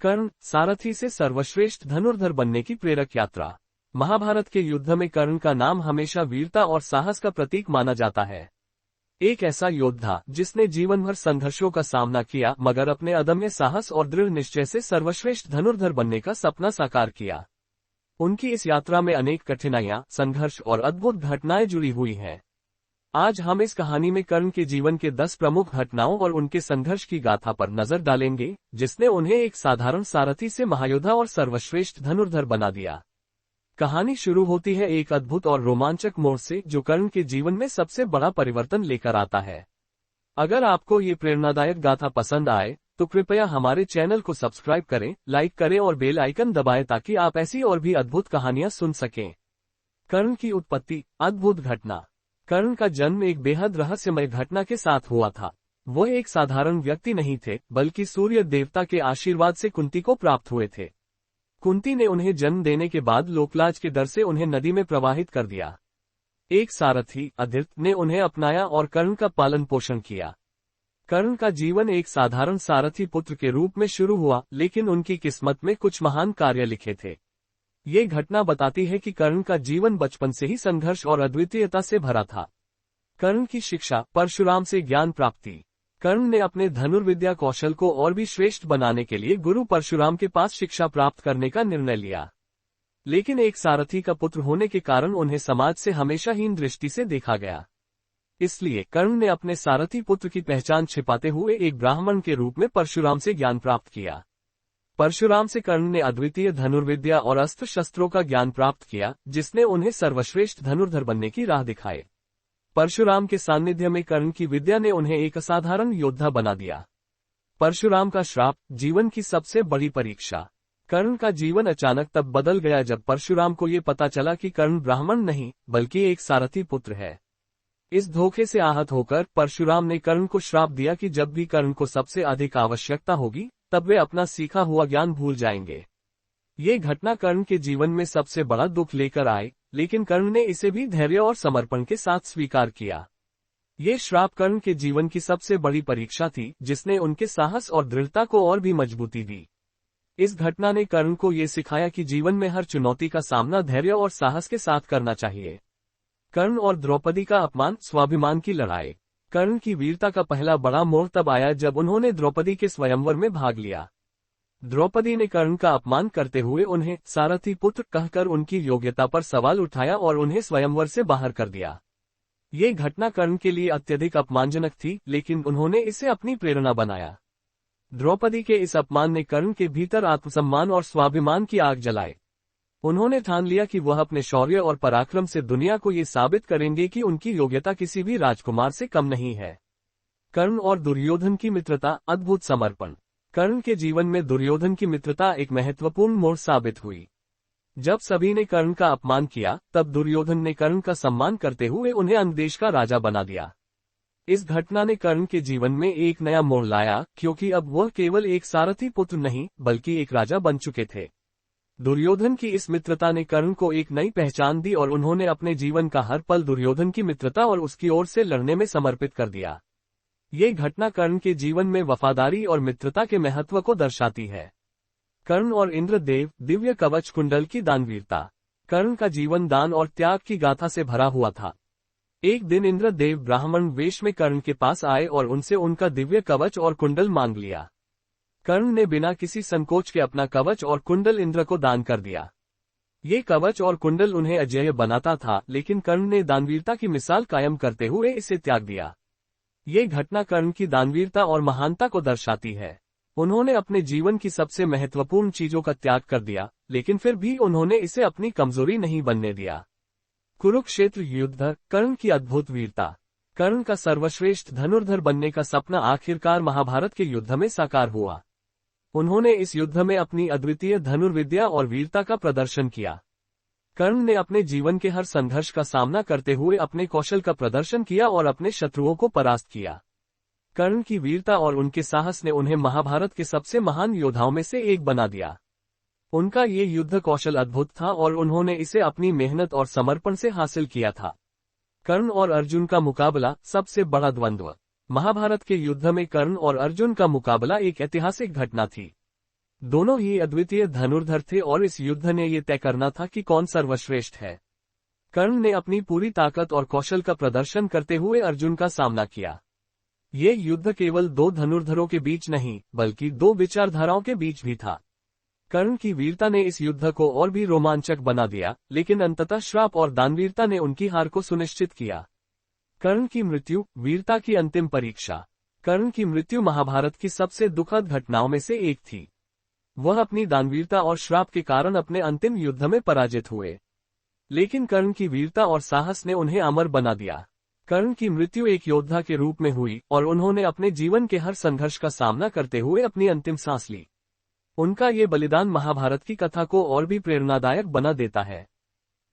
कर्ण, सारथी से सर्वश्रेष्ठ धनुर्धर बनने की प्रेरक यात्रा। महाभारत के युद्ध में कर्ण का नाम हमेशा वीरता और साहस का प्रतीक माना जाता है। एक ऐसा योद्धा जिसने जीवन भर संघर्षों का सामना किया मगर अपने अदम्य साहस और दृढ़ निश्चय से सर्वश्रेष्ठ धनुर्धर बनने का सपना साकार किया। उनकी इस यात्रा में अनेक कठिनाइयां, संघर्ष और अद्भुत घटनाएं जुड़ी हुई हैं। आज हम इस कहानी में कर्ण के जीवन के 10 प्रमुख घटनाओं और उनके संघर्ष की गाथा पर नजर डालेंगे, जिसने उन्हें एक साधारण सारथी से महायोद्धा और सर्वश्रेष्ठ धनुर्धर बना दिया। कहानी शुरू होती है एक अद्भुत और रोमांचक मोड़ से, जो कर्ण के जीवन में सबसे बड़ा परिवर्तन लेकर आता है। अगर आपको ये प्रेरणादायक गाथा पसंद आए तो कृपया हमारे चैनल को सब्सक्राइब करें, लाइक करें और बेल आइकन दबाएं ताकि आप ऐसी और भी अद्भुत कहानियां सुन सकें। कर्ण की उत्पत्ति। अद्भुत घटना। कर्ण का जन्म एक बेहद रहस्यमय घटना के साथ हुआ था। वो एक साधारण व्यक्ति नहीं थे, बल्कि सूर्य देवता के आशीर्वाद से कुंती को प्राप्त हुए थे। कुंती ने उन्हें जन्म देने के बाद लोकलाज के डर से उन्हें नदी में प्रवाहित कर दिया। एक सारथी, अदिति, ने उन्हें अपनाया और कर्ण का पालन पोषण किया। कर्ण का जीवन एक साधारण सारथी पुत्र के रूप में शुरू हुआ, लेकिन उनकी किस्मत में कुछ महान कार्य लिखे थे। ये घटना बताती है कि कर्ण का जीवन बचपन से ही संघर्ष और अद्वितीयता से भरा था। कर्ण की शिक्षा। परशुराम से ज्ञान प्राप्ति। कर्ण ने अपने धनुर्विद्या कौशल को और भी श्रेष्ठ बनाने के लिए गुरु परशुराम के पास शिक्षा प्राप्त करने का निर्णय लिया। लेकिन एक सारथी का पुत्र होने के कारण उन्हें समाज से हमेशा हीन दृष्टि से देखा गया। इसलिए कर्ण ने अपने सारथी पुत्र की पहचान छिपाते हुए एक ब्राह्मण के रूप में परशुराम से ज्ञान प्राप्त किया। परशुराम से कर्ण ने अद्वितीय धनुर्विद्या और अस्त्र शस्त्रों का ज्ञान प्राप्त किया, जिसने उन्हें सर्वश्रेष्ठ धनुर्धर बनने की राह दिखाई। परशुराम के सान्निध्य में कर्ण की विद्या ने उन्हें एक असाधारण योद्धा बना दिया। परशुराम का श्राप। जीवन की सबसे बड़ी परीक्षा। कर्ण का जीवन अचानक तब बदल गया जब परशुराम को ये पता चला कि कर्ण ब्राह्मण नहीं बल्कि एक सारथी पुत्र है। इस धोखे से आहत होकर परशुराम ने कर्ण को श्राप दिया कि जब भी कर्ण को सबसे अधिक आवश्यकता होगी तब वे अपना सीखा हुआ ज्ञान भूल जाएंगे। ये घटना कर्ण के जीवन में सबसे बड़ा दुख लेकर आई, लेकिन कर्ण ने इसे भी धैर्य और समर्पण के साथ स्वीकार किया। ये श्राप कर्ण के जीवन की सबसे बड़ी परीक्षा थी, जिसने उनके साहस और दृढ़ता को और भी मजबूती दी। इस घटना ने कर्ण को ये सिखाया कि जीवन में हर चुनौती का सामना धैर्य और साहस के साथ करना चाहिए। कर्ण और द्रौपदी का अपमान। स्वाभिमान की लड़ाई। कर्ण की वीरता का पहला बड़ा मोड़ तब आया जब उन्होंने द्रौपदी के स्वयंवर में भाग लिया। द्रौपदी ने कर्ण का अपमान करते हुए उन्हें सारथी पुत्र कहकर उनकी योग्यता पर सवाल उठाया और उन्हें स्वयंवर से बाहर कर दिया। ये घटना कर्ण के लिए अत्यधिक अपमानजनक थी, लेकिन उन्होंने इसे अपनी प्रेरणा बनाया। द्रौपदी के इस अपमान ने कर्ण के भीतर आत्मसम्मान और स्वाभिमान की आग जलाई। उन्होंने ठान लिया कि वह अपने शौर्य और पराक्रम से दुनिया को ये साबित करेंगे कि उनकी योग्यता किसी भी राजकुमार से कम नहीं है। कर्ण और दुर्योधन की मित्रता। अद्भुत समर्पण। कर्ण के जीवन में दुर्योधन की मित्रता एक महत्वपूर्ण मोड़ साबित हुई। जब सभी ने कर्ण का अपमान किया तब दुर्योधन ने कर्ण का सम्मान करते हुए उन्हें अन्य देश का राजा बना दिया। इस घटना ने कर्ण के जीवन में एक नया मोड़ लाया, क्योंकि अब वह केवल एक सारथी पुत्र नहीं बल्कि एक राजा बन चुके थे। दुर्योधन की इस मित्रता ने कर्ण को एक नई पहचान दी और उन्होंने अपने जीवन का हर पल दुर्योधन की मित्रता और उसकी ओर से लड़ने में समर्पित कर दिया। ये घटना कर्ण के जीवन में वफादारी और मित्रता के महत्व को दर्शाती है। कर्ण और इंद्रदेव। दिव्य कवच कुंडल की दानवीरता। कर्ण का जीवन दान और त्याग की गाथा से भरा हुआ था। एक दिन इंद्रदेव ब्राह्मण वेश में कर्ण के पास आए और उनसे उनका दिव्य कवच और कुंडल मांग लिया। कर्ण ने बिना किसी संकोच के अपना कवच और कुंडल इंद्र को दान कर दिया। ये कवच और कुंडल उन्हें अजेय बनाता था, लेकिन कर्ण ने दानवीरता की मिसाल कायम करते हुए इसे त्याग दिया। ये घटना कर्ण की दानवीरता और महानता को दर्शाती है। उन्होंने अपने जीवन की सबसे महत्वपूर्ण चीजों का त्याग कर दिया, लेकिन फिर भी उन्होंने इसे अपनी कमजोरी नहीं बनने दिया। कुरुक्षेत्र युद्ध। कर्ण की अद्भुत वीरता। कर्ण का सर्वश्रेष्ठ धनुर्धर बनने का सपना आखिरकार महाभारत के युद्ध में साकार हुआ। उन्होंने इस युद्ध में अपनी अद्वितीय धनुर्विद्या और वीरता का प्रदर्शन किया। कर्ण ने अपने जीवन के हर संघर्ष का सामना करते हुए अपने कौशल का प्रदर्शन किया और अपने शत्रुओं को परास्त किया। कर्ण की वीरता और उनके साहस ने उन्हें महाभारत के सबसे महान योद्धाओं में से एक बना दिया। उनका ये युद्ध कौशल अद्भुत था और उन्होंने इसे अपनी मेहनत और समर्पण से हासिल किया था। कर्ण और अर्जुन का मुकाबला। सबसे बड़ा द्वंद्व। महाभारत के युद्ध में कर्ण और अर्जुन का मुकाबला एक ऐतिहासिक घटना थी। दोनों ही अद्वितीय धनुर्धर थे और इस युद्ध ने ये तय करना था कि कौन सर्वश्रेष्ठ है। कर्ण ने अपनी पूरी ताकत और कौशल का प्रदर्शन करते हुए अर्जुन का सामना किया। ये युद्ध केवल दो धनुर्धरों के बीच नहीं, बल्कि दो विचारधाराओं के बीच भी था। कर्ण की वीरता ने इस युद्ध को और भी रोमांचक बना दिया, लेकिन अंततः श्राप और दानवीरता ने उनकी हार को सुनिश्चित किया। कर्ण की मृत्यु, वीरता की अंतिम परीक्षा। कर्ण की मृत्यु महाभारत की सबसे दुखद घटनाओं में से एक थी। वह अपनी दानवीरता और श्राप के कारण अपने अंतिम युद्ध में पराजित हुए, लेकिन कर्ण की वीरता और साहस ने उन्हें अमर बना दिया। कर्ण की मृत्यु एक योद्धा के रूप में हुई और उन्होंने अपने जीवन के हर संघर्ष का सामना करते हुए अपनी अंतिम सांस ली। उनका ये बलिदान महाभारत की कथा को और भी प्रेरणादायक बना देता है।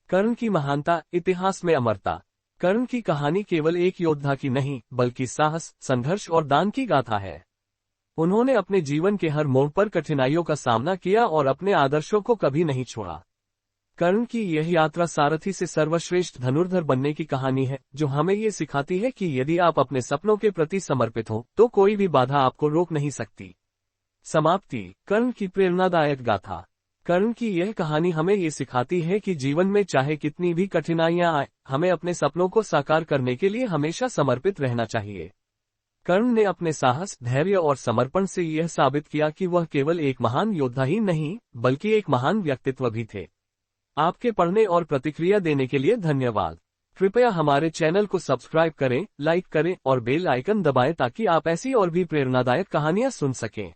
कर्ण की महानता, इतिहास में अमरता। कर्ण की कहानी केवल एक योद्धा की नहीं, बल्कि साहस, संघर्ष और दान की गाथा है। उन्होंने अपने जीवन के हर मोड़ पर कठिनाइयों का सामना किया और अपने आदर्शों को कभी नहीं छोड़ा। कर्ण की यह यात्रा सारथी से सर्वश्रेष्ठ धनुर्धर बनने की कहानी है, जो हमें ये सिखाती है कि यदि आप अपने सपनों के प्रति समर्पित हो, तो कोई भी बाधा आपको रोक नहीं सकती। समाप्ति। कर्ण की प्रेरणादायक गाथा। कर्ण की यह कहानी हमें ये सिखाती है कि जीवन में चाहे कितनी भी कठिनाइयां आए, हमें अपने सपनों को साकार करने के लिए हमेशा समर्पित रहना चाहिए। कर्ण ने अपने साहस, धैर्य और समर्पण से यह साबित किया कि वह केवल एक महान योद्धा ही नहीं, बल्कि एक महान व्यक्तित्व भी थे। आपके पढ़ने और प्रतिक्रिया देने के लिए धन्यवाद। कृपया हमारे चैनल को सब्सक्राइब करें, लाइक करें और बेल आइकन दबाएं ताकि आप ऐसी और भी प्रेरणादायक कहानियां सुन सकें।